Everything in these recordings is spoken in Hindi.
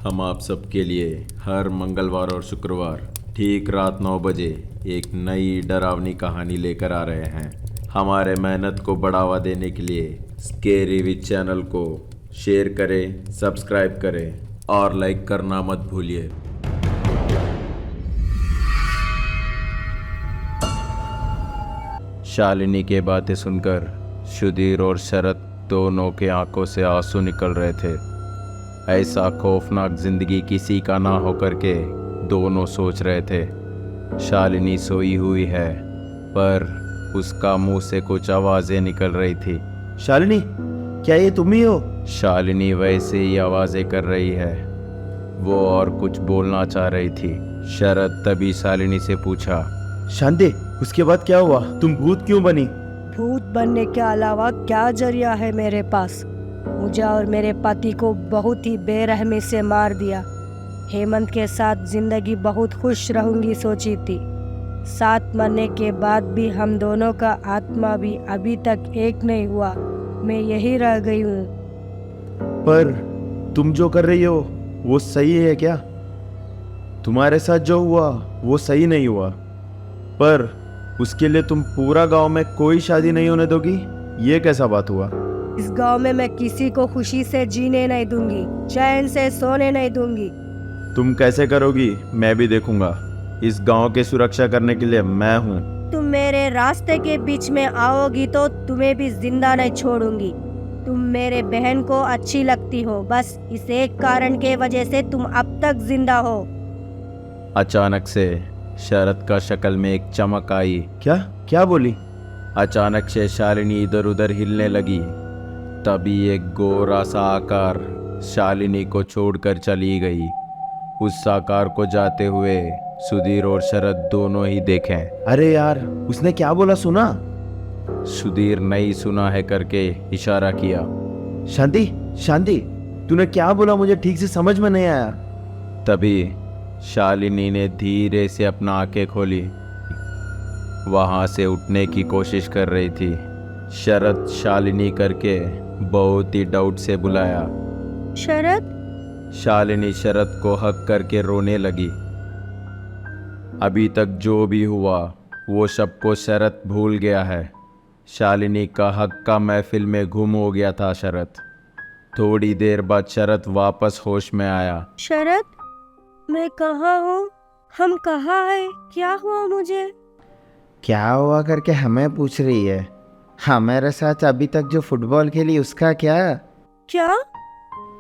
हम आप सबके लिए हर मंगलवार और शुक्रवार ठीक रात 9 बजे एक नई डरावनी कहानी लेकर आ रहे हैं। हमारे मेहनत को बढ़ावा देने के लिए स्केरी विद चैनल को शेयर करें, सब्सक्राइब करें और लाइक करना मत भूलिए। शालिनी के बातें सुनकर सुधीर और शरद दोनों के आंखों से आंसू निकल रहे थे। ऐसा खौफनाक जिंदगी किसी का ना होकर के दोनों सोच रहे थे। शालिनी सोई हुई है पर उसका मुंह से कुछ आवाज़ें निकल रही थी। शालिनी, क्या ये तुम ही हो? शालिनी वैसे ही आवाज़ें कर रही है। वो और कुछ बोलना चाह रही थी। शरद तभी शालिनी से पूछा, शांति, उसके बाद क्या हुआ? तुम भूत क्यों बनी? भूत बनने के अलावा क्या जरिया है मेरे पास? मुझे और मेरे पति को बहुत ही बेरहमी से मार दिया। हेमंत के साथ जिंदगी बहुत खुश रहूंगी सोची थी। साथ मरने के बाद भी हम दोनों का आत्मा भी अभी तक एक नहीं हुआ। मैं यही रह गई हूँ। पर तुम जो कर रही हो वो सही है क्या? तुम्हारे साथ जो हुआ वो सही नहीं हुआ, पर उसके लिए तुम पूरा गांव में कोई शादी नहीं होने दोगी? ये कैसा बात हुआ? इस गांव में मैं किसी को खुशी से जीने नहीं दूंगी, चैन से सोने नहीं दूंगी। तुम कैसे करोगी मैं भी देखूंगा। इस गांव की सुरक्षा करने के लिए मैं हूँ। तुम मेरे रास्ते के बीच में आओगी तो तुम्हें भी जिंदा नहीं छोड़ूंगी। तुम मेरे बहन को अच्छी लगती हो, बस इस एक कारण के वजह से तुम अब तक जिंदा हो। अचानक से शरद का शक्ल में एक चमक आई। क्या क्या बोली? अचानक से शालिनी इधर उधर हिलने लगी। तभी एक गोरा सा आकार शालिनी को छोड़कर चली गई। उस आकार को जाते हुए सुधीर और शरद दोनों ही देखें। अरे यार, उसने क्या बोला सुना? सुधीर नहीं सुना है करके इशारा किया। शांति, शांति, तूने क्या बोला? मुझे ठीक से समझ में नहीं आया। तभी शालिनी ने धीरे से अपना आंखें खोली। वहां से उठने की कोशिश कर रही थी। शरद शालिनी करके बहुत ही डाउट से बुलाया। शरद। शालिनी शरद को हक करके रोने लगी। अभी तक जो भी हुआ वो सबको शरद भूल गया है। शालिनी का हक का महफिल में गुम हो गया था शरद। थोड़ी देर बाद शरद वापस होश में आया। शरद, मैं कहाँ हूँ? हम कहाँ हैं? क्या हुआ मुझे? क्या हुआ करके हमें पूछ रही है? हमारे साथ अभी तक जो फुटबॉल खेली उसका क्या? क्या?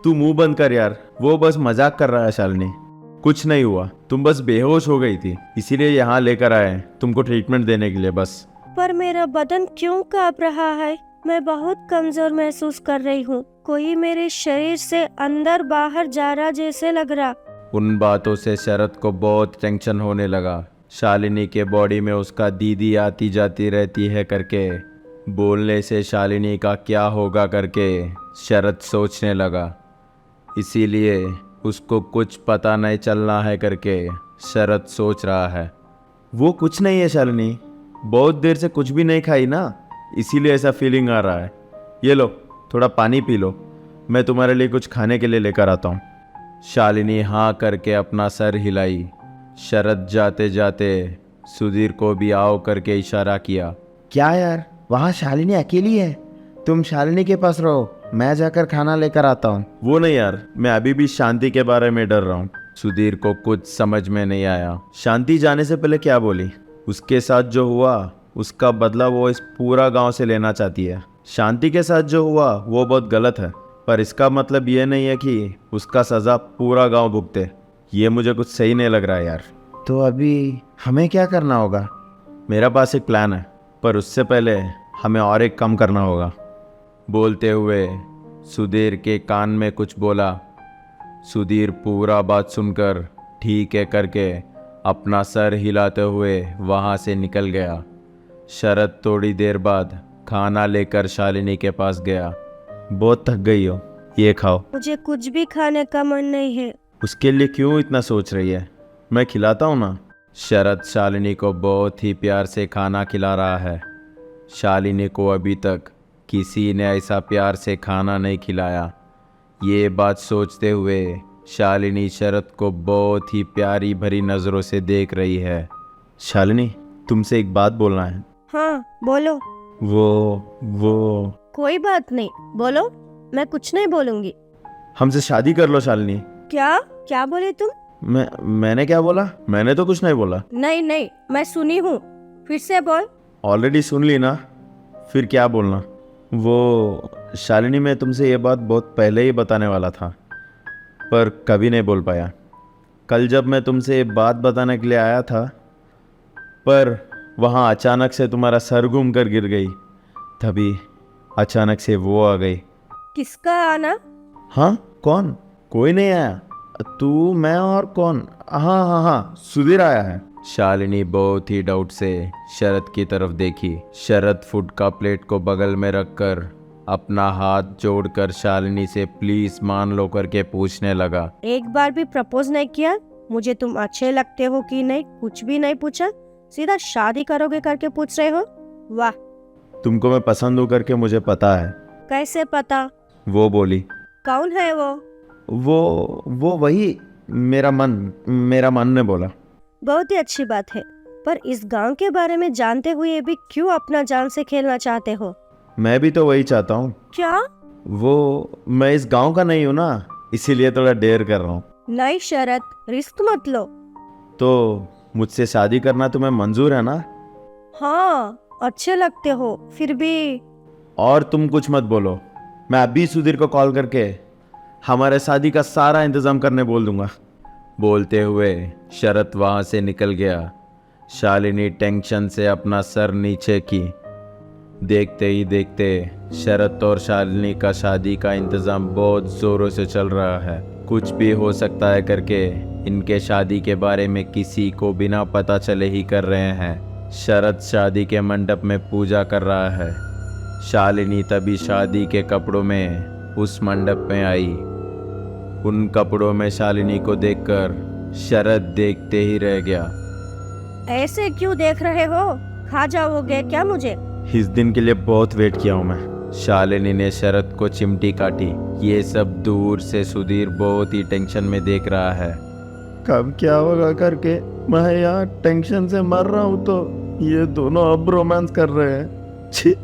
तू मुंह बंद कर यार, वो बस मजाक कर रहा है। शालिनी, कुछ नहीं हुआ, तुम बस बेहोश हो गई थी, इसीलिए यहाँ लेकर आए हैं तुमको ट्रीटमेंट देने के लिए बस। पर मेरा बदन क्यों कांप रहा है? मैं बहुत कमजोर महसूस कर रही हूँ। कोई मेरे शरीर से अंदर बाहर जा रहा जैसे लग रहा। उन बातों से शरद को बहुत टेंशन होने लगा। शालिनी के बॉडी में उसका दीदी आती जाती रहती है करके बोलने से शालिनी का क्या होगा करके शरद सोचने लगा। इसीलिए उसको कुछ पता नहीं चलना है करके शरद सोच रहा है। वो कुछ नहीं है शालिनी, बहुत देर से कुछ भी नहीं खाई ना, इसीलिए ऐसा फीलिंग आ रहा है। ये लो, थोड़ा पानी पी लो, मैं तुम्हारे लिए कुछ खाने के लिए लेकर आता हूँ। शालिनी हाँ करके अपना सर हिलाई। शरद जाते जाते सुधीर को भी आओ करके इशारा किया। क्या यार, वहाँ शालिनी अकेली है? तुम शालिनी के पास रहो, मैं जाकर खाना लेकर आता हूँ। वो नहीं यार, मैं अभी भी शांति के बारे में डर रहा हूँ। सुधीर को कुछ समझ में नहीं आया। शांति जाने से पहले क्या बोली? उसके साथ जो हुआ उसका बदला वो इस पूरा गांव से लेना चाहती है। शांति के साथ जो हुआ वो बहुत गलत है, पर इसका मतलब ये नहीं है कि उसका सज़ा पूरा गांव भुगते। ये मुझे कुछ सही नहीं लग रहा है यार। तो अभी हमें क्या करना होगा? मेरा पास एक प्लान है, पर उससे पहले हमें और एक काम करना होगा। बोलते हुए सुधीर के कान में कुछ बोला। सुधीर पूरा बात सुनकर ठीक है करके अपना सर हिलाते हुए वहाँ से निकल गया। शरद थोड़ी देर बाद खाना लेकर शालिनी के पास गया। बहुत थक गई हो, ये खाओ। मुझे कुछ भी खाने का मन नहीं है। उसके लिए क्यों इतना सोच रही है? मैं खिलाता हूँ ना। शरद शालिनी को बहुत ही प्यार से खाना खिला रहा है। शालिनी को अभी तक किसी ने ऐसा प्यार से खाना नहीं खिलाया। ये बात सोचते हुए शालिनी शरद को बहुत ही प्यारी भरी नज़रों से देख रही है। शालिनी, तुमसे एक बात बोलना है। हाँ बोलो। वो कोई बात नहीं, बोलो, मैं कुछ नहीं बोलूंगी। हमसे शादी कर लो शालिनी। क्या क्या बोले तुम? मैंने क्या बोला? मैंने तो कुछ नहीं बोला। नहीं नहीं, मैं सुनी हूँ, फिर से बोल। ऑलरेडी सुन ली ना, फिर क्या बोलना। वो शालिनी, मैं तुमसे ये बात बहुत पहले ही बताने वाला था, पर कभी नहीं बोल पाया। कल जब मैं तुमसे ये बात बताने के लिए आया था, पर वहाँ अचानक से तुम्हारा सर घूम कर गिर गई, तभी अचानक से वो आ गई। किसका आना? हाँ, कौन? कोई नहीं आया, तू, मैं और कौन? हाँ, सुधीर आया है। शालिनी बहुत ही डाउट से शरद की तरफ देखी। शरद फूड का प्लेट को बगल में रखकर अपना हाथ जोड़कर शालिनी से प्लीज मान लो करके पूछने लगा। एक बार भी प्रपोज नहीं किया? मुझे तुम अच्छे लगते हो कि नहीं, कुछ भी नहीं पूछा, सीधा शादी करोगे करके पूछ रहे हो? वाह। तुमको मैं पसंद हूँ करके मुझे पता है। कैसे पता? वो बोली। कौन है वो? वो वही मेरा मन ने बोला। बहुत ही अच्छी बात है, पर इस गांव के बारे में जानते हुए भी क्यों अपना जान से खेलना चाहते हो? मैं भी तो वही चाहता हूँ। क्या? वो मैं इस गांव का नहीं हूँ ना, इसीलिए थोड़ा डेयर कर रहा हूँ। नहीं शरद, रिस्क मत लो। तो मुझसे शादी करना तुम्हें मंजूर है ना? हाँ, अच्छे लगते हो, फिर भी। और तुम कुछ मत बोलो, मैं अभी सुधीर को कॉल करके हमारे शादी का सारा इंतजाम करने बोल दूंगा। बोलते हुए शरद वहां से निकल गया। शालिनी टेंशन से अपना सर नीचे की। देखते ही देखते शरद और शालिनी का शादी का इंतजाम बहुत जोरों से चल रहा है। कुछ भी हो सकता है करके इनके शादी के बारे में किसी को बिना पता चले ही कर रहे हैं। शरद शादी के मंडप में पूजा कर रहा है। शालिनी तभी शादी के कपड़ों में उस मंडप में आई। उन कपड़ों में शालिनी को देखकर शरद देखते ही रह गया। ऐसे क्यों देख रहे हो? खा जाओगे क्या मुझे? इस दिन के लिए बहुत वेट किया हूँ मैं। शालिनी ने शरद को चिमटी काटी। ये सब दूर से सुधीर बहुत ही टेंशन में देख रहा है। कब क्या होगा करके मैं यहाँ टेंशन से मर रहा हूँ, तो ये दोनों अब रोमांस कर रहे हैं। छी।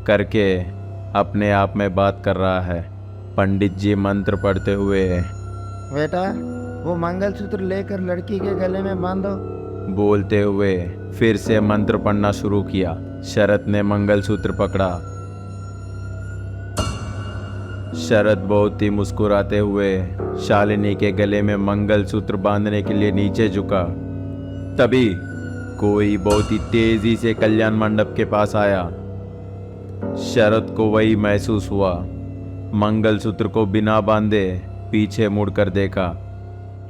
करके अपने आप में बात कर रहा है। पंडित जी मंत्र पढ़ते हुए बेटा, वो मंगलसूत्र लेकर लड़की के गले में बांधो। बोलते हुए फिर से मंत्र पढ़ना शुरू किया। शरद ने मंगलसूत्र पकड़ा। शरद बहुत ही मुस्कुराते हुए शालिनी के गले में मंगलसूत्र बांधने के लिए नीचे झुका। तभी कोई बहुत ही तेजी से कल्याण मंडप के पास आया। शरद को वही महसूस हुआ। मंगलसूत्र को बिना बांधे पीछे मुड़कर देखा।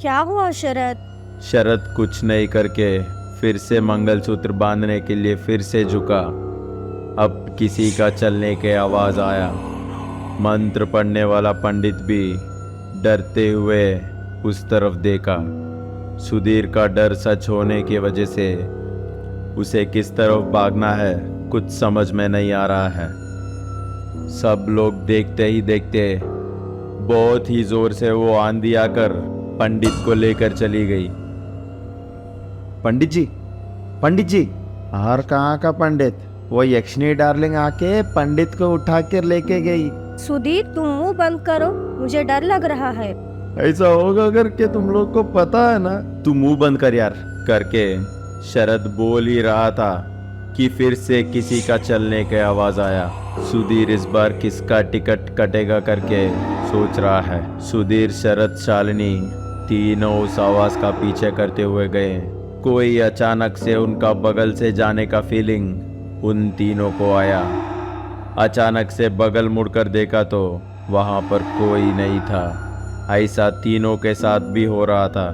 क्या हुआ शरद? शरद कुछ नहीं करके फिर से मंगलसूत्र बांधने के लिए फिर से झुका। अब किसी का चलने के आवाज आया। मंत्र पढ़ने वाला पंडित भी डरते हुए उस तरफ देखा। सुधीर का डर सच होने की वजह से उसे किस तरफ भागना है कुछ समझ में नहीं आ रहा है। सब लोग देखते ही देखते बहुत ही जोर से वो आंधी आकर पंडित को लेकर चली गई। पंडित जी। और कहाँ का पंडित? वो यक्षिणी डार्लिंग आके पंडित को उठा कर लेके गई। सुधीर, तुम मुंह बंद करो, मुझे डर लग रहा है। ऐसा होगा करके तुम लोग को पता है ना। तू मुंह बंद कर यार। करके शरद बोल ही रहा था कि फिर से किसी का चलने का आवाज आया। सुधीर इस बार किसका टिकट कटेगा करके सोच रहा है। सुधीर, शरद, शालिनी तीनों उस आवाज का पीछे करते हुए गए। कोई अचानक से उनका बगल से जाने का फीलिंग उन तीनों को आया। अचानक से बगल मुड़कर देखा तो वहां पर कोई नहीं था। ऐसा तीनों के साथ भी हो रहा था।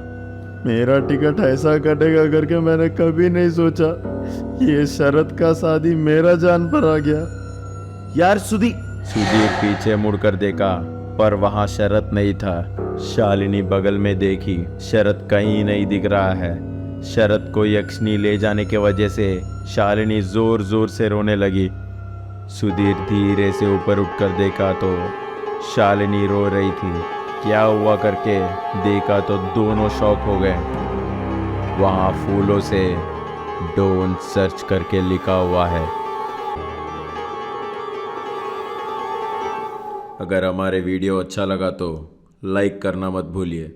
मेरा टिकट ऐसा कटेगा करके मैंने कभी नहीं सोचा। ये शरद का शादी मेरा जान पर आ गया यार। सुधीर पीछे मुड़कर देखा पर वहां शरद नहीं था। शालिनी बगल में देखी, शरद कहीं नहीं दिख रहा है। शरद को यक्षिणी ले जाने की वजह से शालिनी जोर जोर से रोने लगी। सुधीर धीरे से ऊपर उठकर देखा तो शालिनी रो रही थी। क्या हुआ करके देखा तो दोनों शॉक हो गए। वहाँ फूलों से डोंट सर्च करके लिखा हुआ है। अगर हमारे वीडियो अच्छा लगा तो लाइक करना मत भूलिए।